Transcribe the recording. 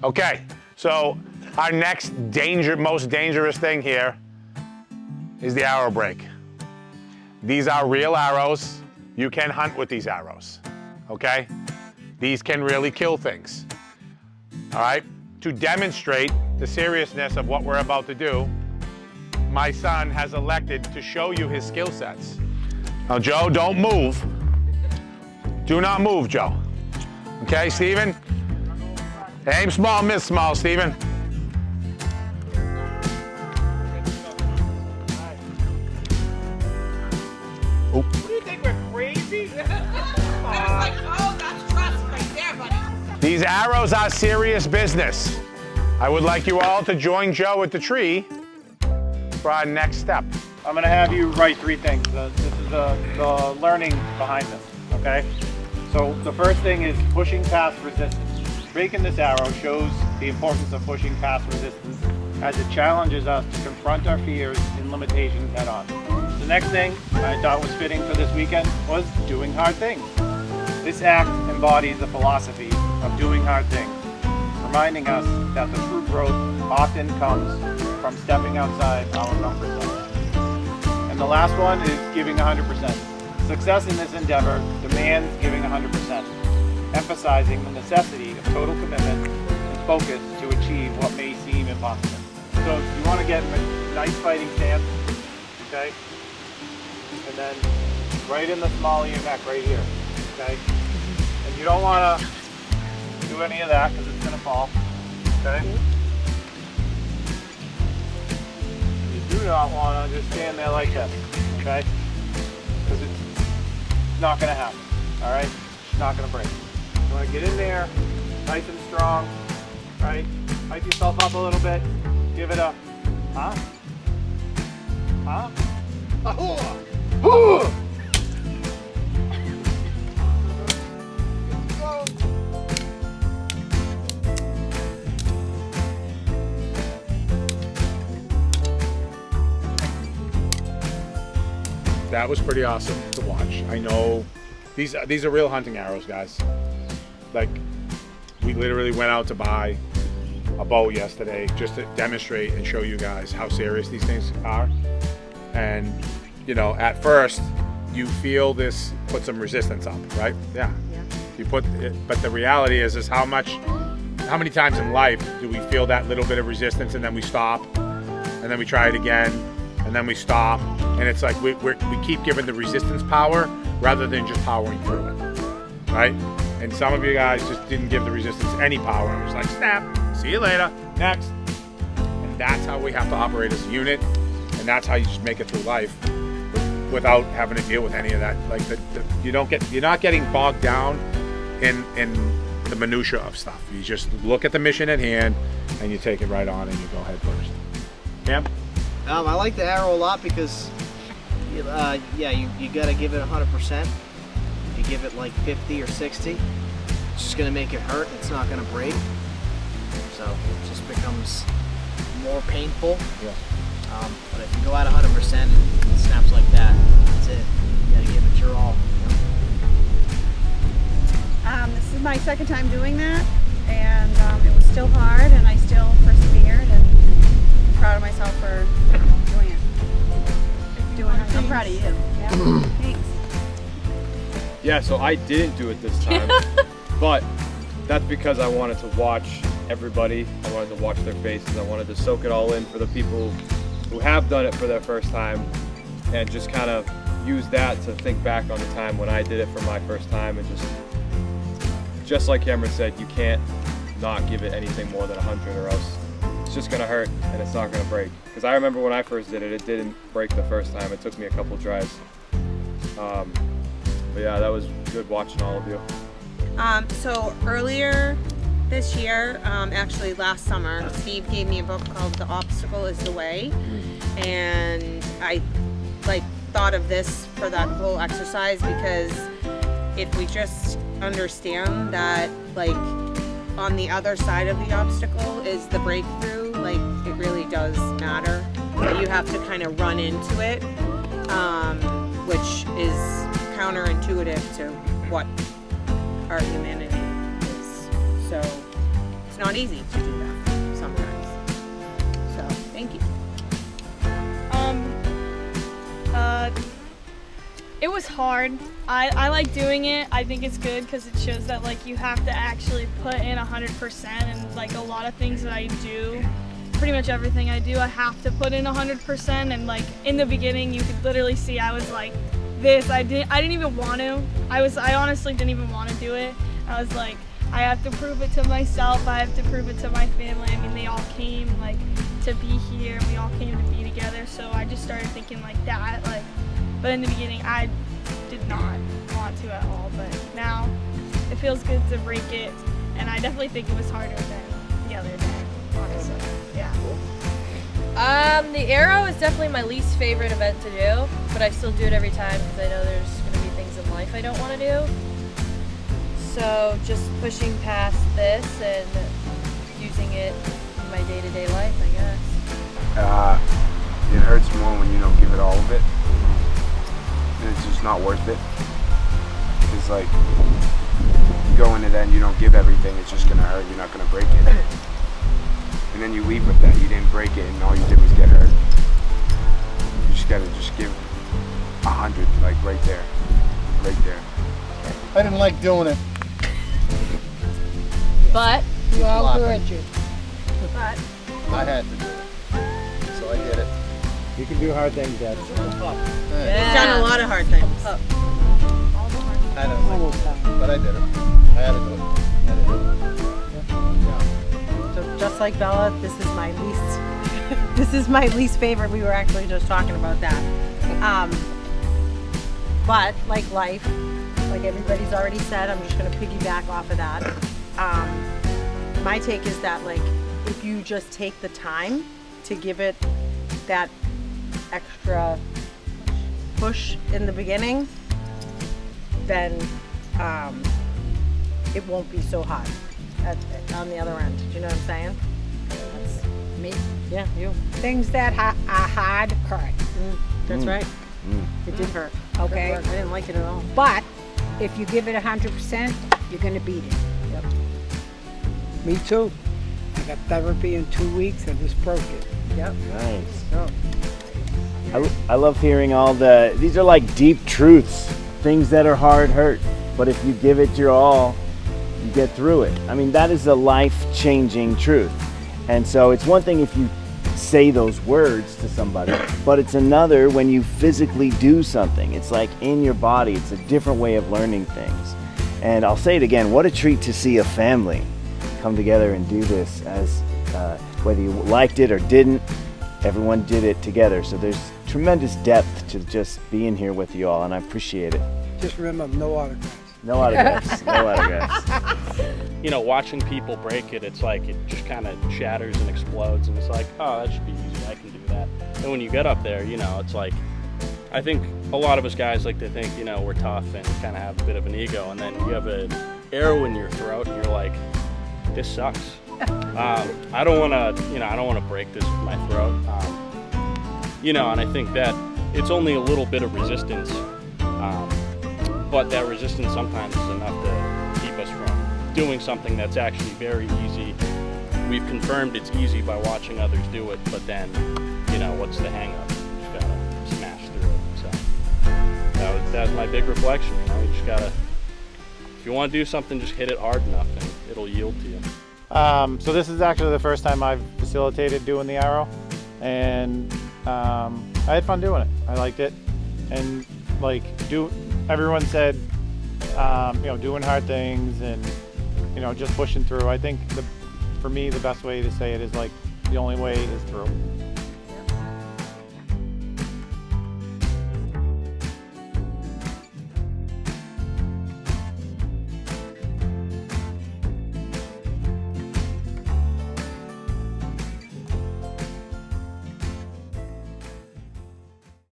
Okay, so our next most dangerous thing here is the arrow break. These are real arrows. You can hunt with these arrows, okay? These can really kill things, all right? To demonstrate the seriousness of what we're about to do, my son has elected to show you his skill sets. Now, Joe, don't move. Do not move, Joe. Okay, Stephen? Aim small, miss small, Stephen. What do you think, we're crazy? I was like, oh, that's trust right there, buddy. These arrows are serious business. I would like you all to join Joe at the tree for our next step. I'm gonna have you write 3 things. This is the learning behind this, okay? So the first thing is pushing past resistance. Breaking this arrow shows the importance of pushing past resistance as it challenges us to confront our fears and limitations head on. The next thing I thought was fitting for this weekend was doing hard things. This act embodies the philosophy of doing hard things, reminding us that the true growth often comes from stepping outside our comfort zone. And the last one is giving 100%. Success in this endeavor demands giving 100%, emphasizing the necessity of total commitment and focus to achieve what may seem impossible. So you want to get in a nice fighting stance, okay? And then right in the small of your neck right here, okay? And you don't want to do any of that because it's going to fall, okay? You do not want to just stand there like this, okay? Because it's not going to happen, all right? It's not going to break. You want to get in there, nice and strong, right? Hype yourself up a little bit. Give it a, huh? Huh? That was pretty awesome to watch. I know these are real hunting arrows, guys. Like, we literally went out to buy a bow yesterday just to demonstrate and show you guys how serious these things are. And you know, at first you feel this put some resistance up, right? Yeah. You put it, but the reality is how many times in life do we feel that little bit of resistance and then we stop and then we try it again and then we stop, and it's like we keep giving the resistance power rather than just powering through it, right? And some of you guys just didn't give the resistance any power and it was like, snap, see you later, next. And that's how we have to operate as a unit, and that's how you just make it through life without having to deal with any of that. Like you're not getting bogged down in the minutia of stuff. You just look at the mission at hand and you take it right on and you go head first. Cam? I like the arrow a lot because, you gotta give it 100%. If you give it like 50 or 60, it's just gonna make it hurt. It's not gonna break. So it just becomes more painful. Yeah. But if you go at 100% and it snaps like that, that's it. You gotta give it your all. This is my second time doing that, and it was still hard, and I still persevered, and I'm proud of myself for doing it. I'm proud of you. Yeah. Thanks. Yeah, so I didn't do it this time, but that's because I wanted to watch everybody. I wanted to watch their faces. I wanted to soak it all in for the people who have done it for their first time, and just kind of use that to think back on the time when I did it for my first time, and just like Cameron said, you can't not give it anything more than 100 or else it's just gonna hurt and it's not gonna break. Because I remember when I first did it, it didn't break the first time. It took me a couple tries. But yeah, that was good watching all of you. So earlier this year, actually last summer, Steve gave me a book called The Obstacle is the Way, and I thought of this for that whole exercise because if we just understand that on the other side of the obstacle is the breakthrough, it really does matter. But you have to kind of run into it, which is counterintuitive to what our humanity is. So not easy to do that sometimes. So thank you. It was hard. I like doing it. I think it's good because it shows that like you have to actually put in 100%, and like a lot of things that I do, pretty much everything I do, I have to put in 100%. And like in the beginning, you could literally see I was like this. I didn't even want to. I honestly didn't even want to do it. I was like, I have to prove it to myself. I have to prove it to my family. I mean, they all came like to be here. We all came to be together. So I just started thinking like that. Like, but in the beginning, I did not want to at all. But now it feels good to break it, and I definitely think it was harder than the other day. Honestly, yeah. The arrow is definitely my least favorite event to do, but I still do it every time because I know there's going to be things in life I don't want to do. So just pushing past this and using it in my day-to-day life, I guess. It hurts more when you don't give it all of it. And it's just not worth it. It's like, you go into that and you don't give everything, it's just gonna hurt, you're not gonna break it. And then you leave with that, you didn't break it and all you did was get hurt. You just gotta just give 100, like right there. Right there. I didn't like doing it. But You all heard you. But I had to do it. So I did it. You can do hard things, Dad. He's done a lot of hard things. I didn't like it. But I did it. I had to do it. I had to do it. So just like Bella, this is my least this is my least favorite. We were actually just talking about that. But like life, like everybody's already said, I'm just gonna piggyback off of that. My take is that like if you just take the time to give it that extra push in the beginning, then it won't be so hard on the other end. Do you know what I'm saying? That's me. Yeah, you. Things that are hard hurt. That's right. It did hurt. I Okay? didn't like it at all. But if you give it 100%, you're going to beat it. Yep. Me too. I got therapy in 2 weeks and just broke it. Yep. Nice. Oh. I love hearing all these are like deep truths, things that are hard hurt, but if you give it your all, you get through it. I mean, that is a life-changing truth. And so it's one thing if you say those words to somebody, but it's another when you physically do something. It's like in your body, it's a different way of learning things. And I'll say it again, what a treat to see a family come together and do this, as whether you liked it or didn't, everyone did it together. So there's tremendous depth to just being here with you all, and I appreciate it. Just remember, no autographs. No autographs, no autographs. You know, watching people break it, it's like it just kind of shatters and explodes, and it's like, oh, that should be easy, I can do that. And when you get up there, you know, it's like, I think a lot of us guys like to think, you know, we're tough and kind of have a bit of an ego, and then you have an arrow in your throat, and you're like, this sucks. I don't want to break this with my throat. You know, and I think that it's only a little bit of resistance, but that resistance sometimes is enough to keep us from doing something that's actually very easy. We've confirmed it's easy by watching others do it, but then, you know, what's the hang up? You just gotta smash through it. So that was my big reflection, you know, you just gotta, if you want to do something, just hit it hard enough and it'll yield to you. So this is actually the first time I've facilitated doing the arrow, and I had fun doing it. I liked it, and like everyone said, you know, doing hard things and, you know, just pushing through. I think for me the best way to say it is like the only way is through.